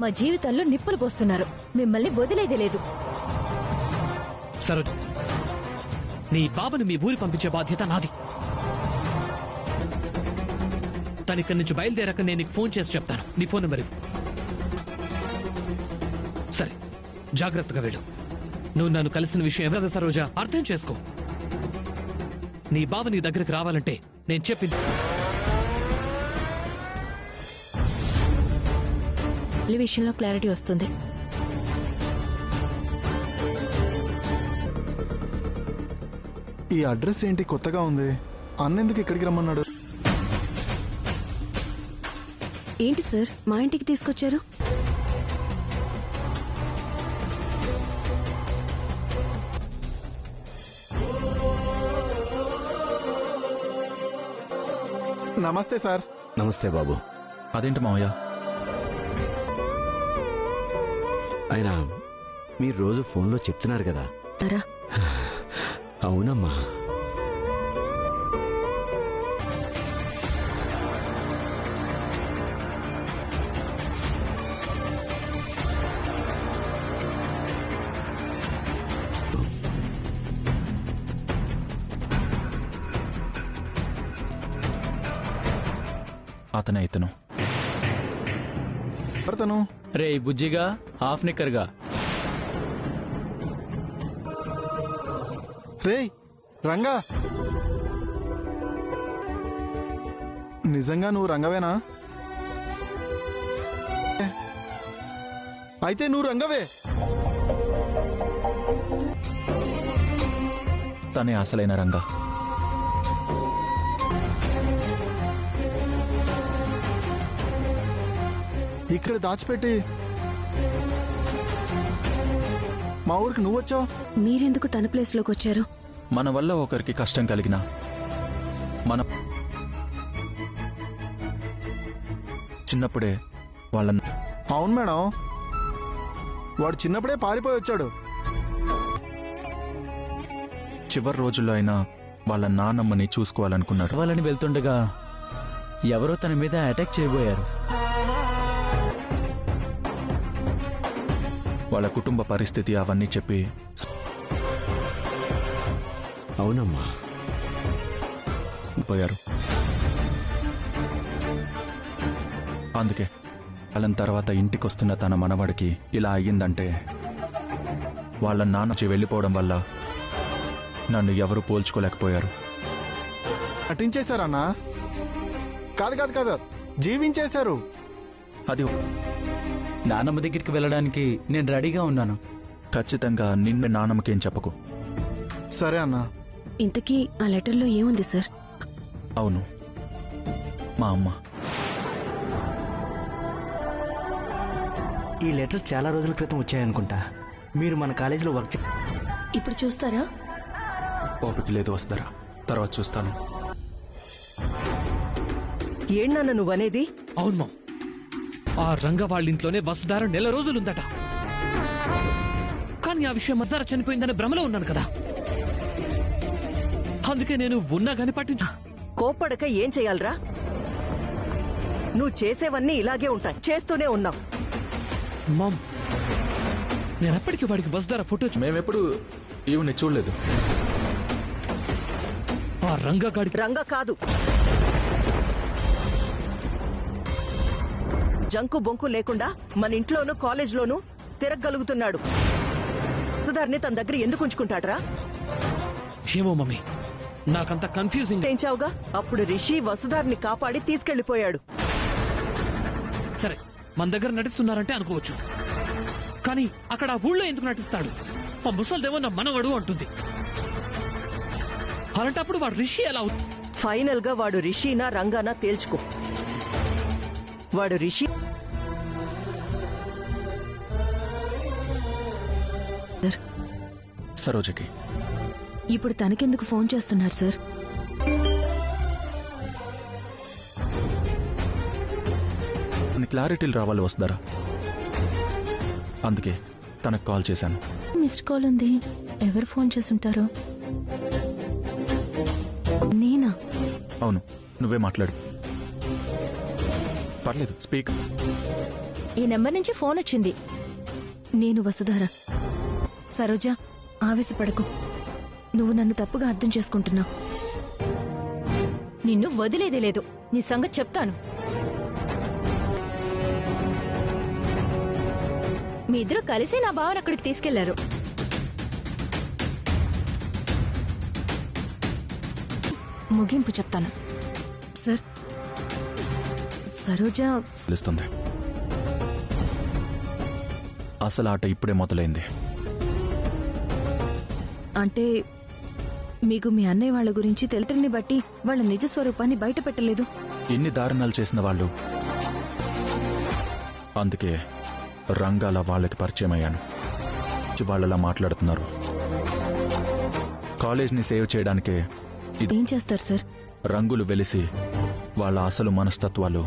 మా జీవితాల్లో నిప్పులు పోస్తున్నారు. మిమ్మల్ని వదిలేదే లేదు. సరోజ, నీ బాబుని మీ ఊరి పంపించే బాధ్యత నాది. తనిక్కడి నుంచి బయలుదేరాక నేను నీకు ఫోన్ చేసి చెప్తాను. నీ ఫోన్ నెంబర్ ఇవ్వు. సరే, జాగ్రత్తగా వెళ్ళు. నువ్వు నన్ను కలిసిన విషయం ఎవరదా సరోజ, అర్థం చేసుకో. నీ బాబు నీ దగ్గరికి రావాలంటే నేను చెప్పింది ఈ విషయంలో క్లారిటీ వస్తుంది. ఈ అడ్రస్ ఏంటి కొత్తగా ఉంది? అన్నెందుకు ఇక్కడికి రమ్మన్నాడు? ఏంటి సార్ మా ఇంటికి తీసుకొచ్చారు? నమస్తే సార్. నమస్తే బాబు. అదేంటి మావయ్య? అయినా మీరు రోజు ఫోన్లో చెప్తున్నారు కదా. అవునమ్మా. అతనే ఇతను. ఎవరితను? రే బుజ్జిగా, హాఫ్ నిక్కర్గా. రేయ్ రంగా, నిజంగా నువ్వు రంగవేనా? అయితే నువ్వు రంగవే. తనే అసలైన రంగా. ఇక్కడ దాచిపెట్టి మా ఊరికి నువ్వు వచ్చావు. మీరెందుకు తన ప్లేస్ లోకి వచ్చారు? మన వల్ల ఒకరికి కష్టం కలిగినా మనం చిన్నప్పుడే వాళ్ళని. అవును మేడం, వాడు చిన్నప్పుడే పారిపోయి వచ్చాడు. చివరి రోజుల్లో అయినా వాళ్ళ నాన్నమ్మని చూసుకోవాలనుకున్నాడు. వాళ్ళని వెళ్తుండగా ఎవరో తన మీద అటాక్ చేయబోయారు. వాళ్ళ కుటుంబ పరిస్థితి అవన్నీ చెప్పి. అవునమ్మా. పోయారు. అందుకే వాళ్ళని తర్వాత ఇంటికొస్తున్న తన మనవడికి ఇలా అయ్యిందంటే వాళ్ళ నాన్న వెళ్ళిపోవడం వల్ల నన్ను ఎవరు పోల్చుకోలేకపోయారు. నటించేశారన్నా? కాదు కాదు కాదు, జీవించేశారు. అది నానమ్మ దగ్గరికి వెళ్ళడానికి నేను రెడీగా ఉన్నాను. ఖచ్చితంగా నిన్ను నాన్నమ్మకేం చెప్పకు. సరే అన్నా. ఇంతకీ ఆ లెటర్లో ఏముంది సార్? అవును, మా అమ్మ. ఈ లెటర్స్ చాలా రోజుల క్రితం వచ్చాయనుకుంటా. మీరు మన కాలేజీలో వర్క్ ఇప్పుడు చూస్తారా? ఓపిక లేదు, వస్తారా? తర్వాత చూస్తాను. ఏంటన్న నువ్వనేది? అవును మా, ఆ రంగ వాళ్ళింట్లోనే వసుధార నెల రోజులుందట. కానీ ఆ విషయం వసుధార చనిపోయిందనే భ్రమలో ఉన్నాను కదా. అందుకే నేను ఉన్నా గాని పట్టించు. కోప్పడక ఏం చెయ్యాలరా? నువ్వు చేసేవన్నీ ఇలాగే ఉంటాయి, చేస్తూనే ఉన్నావు. మామ్, నేనెప్పటికీ వాడికి వసుధార ఫోటో మేమెప్పుడు ఈవిని చూడలేదు. ఆ రంగగాడికి రంగ కాదు, జంకు బొంకు లేకుండా మన ఇంట్లోనూ కాలేజ్లోనూ తిరగలుగుతున్నాడు. వసుధార్ని తన దగ్గర ఎందుకు ఉంచుకుంటాడ్రా? ఏమో మమ్మీ, నాకంత కన్ఫ్యూజింగ్. చేయించావుగా, అప్పుడు రిషి వసుధార్ని కాపాడి తీసుకెళ్లిపోయాడు. సరే, మన దగ్గర నటిస్తున్నారంటే అనుకోవచ్చు, కానీ అక్కడ ఆ ఊళ్ళో ఎందుకు నటిస్తాడు? ఆ ముసల్దేమో నా మనవడు అంటుంది. అలాంటప్పుడు వాడు రిషి ఎలా అవుతుంది? ఫైనల్ గా వాడు రిషినా రంగానా తేల్చుకో. వాడు రిషి. సరోజకి ఇప్పుడు తనకెందుకు ఫోన్ చేస్తున్నారు సార్? క్లారిటీలు రావాలి వస్తారా, అందుకే తనకు కాల్ చేశాను. మిస్డ్ కాల్ ఉంది. ఎవరు ఫోన్ చేసుంటారో? నేనా? అవును, నువ్వే మాట్లాడు. పర్లేదు, స్పీక్. ఈ నెంబర్ నుంచి ఫోన్ వచ్చింది. నేను వసుధార. సరోజ, ఆవేశపడకు. నువ్వు నన్ను తప్పుగా అర్థం చేసుకుంటున్నావు. నిన్ను వదిలేదే లేదు. నీ సంగతి చెప్తాను. మీ ఇద్దరు కలిసి నా బావని అక్కడికి తీసుకెళ్లారు. ముగింపు చెప్తాను. సార్, సరోజ తెలుస్తుంది. అసలు ఆట ఇప్పుడే మొదలైంది. అంటే మీకు మీ అన్నయ్య వాళ్ళ గురించి తెలియని బట్టి వాళ్ళ నిజ స్వరూపాన్ని బయట పెట్టలేదు. ఇన్ని దారుణాలు చేసిన వాళ్ళు, అందుకే రంగాల వాళ్ళకి పరిచయం అయ్యాను. వాళ్ళలా మాట్లాడుతున్నారు. కాలేజ్ని సేవ్ చేయడానికే ఇది. ఏం చేస్తారు సార్? రంగులు వెలిసి వాళ్ళ అసలు మనస్తత్వాలు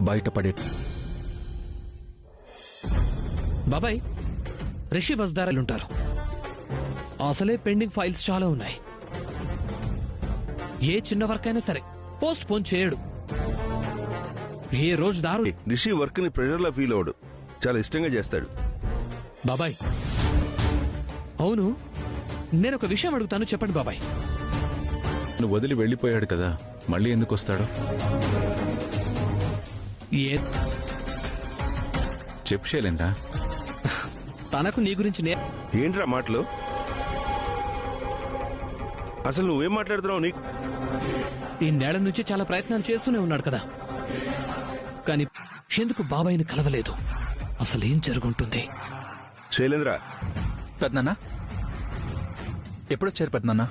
బయటపడే. బాబాయ్, రిషి వజ్దారాలుంటారు. అసలే పెండింగ్ ఫైల్స్ చాలా ఉన్నాయి. ఏ చిన్న వర్క్ అయినా సరే పోస్ట్ పోన్ చేయడు. ఏ రోజు దారు. రిషి వర్క్ ని ప్రెషర్ లా ఫీల్ అవడు, చాలా ఇష్టంగా చేస్తాడు. బాబాయ్, అవును, నేను ఒక విషయం అడుగుతాను, చెప్పండి బాబాయ్. నువ్వు వదిలి వెళ్ళిపోయాడు కదా, మళ్ళీ ఎందుకు వస్తాడు? ఏ చెప్పు శైలేంద్ర. తనకు నీ గురించి ఏంట్రా మాటలు? అసలు నువ్వేం మాట్లాడుతున్నావు? నీకు ఈ నేల నుంచి చాలా ప్రయత్నాలు చేస్తూనే ఉన్నాడు కదా, కానీ ఎందుకు బాబాయ్ని కలవలేదు? అసలేం జరుగుంటుంది? శైలేంద్ర, పెద్దనాన్న ఎప్పుడొచ్చారు? పెద్దనాన్న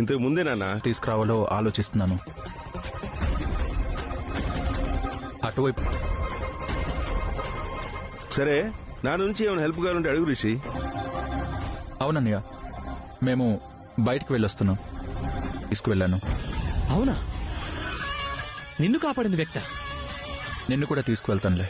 ఇంతకు ముందే నాన్న తీసుకురావాలో ఆలోచిస్తున్నాను. అటువైపు. సరే, నా నుంచి ఏమైనా హెల్ప్ కావాలంటే అడుగు రిషి. అవునన్నయ్య, మేము బయటికి వెళ్ళొస్తున్నాం. తీసుకువెళ్ళాను. అవునా? నిన్ను కాపాడింది వ్యక్త. నిన్ను కూడా తీసుకువెళ్తానులే.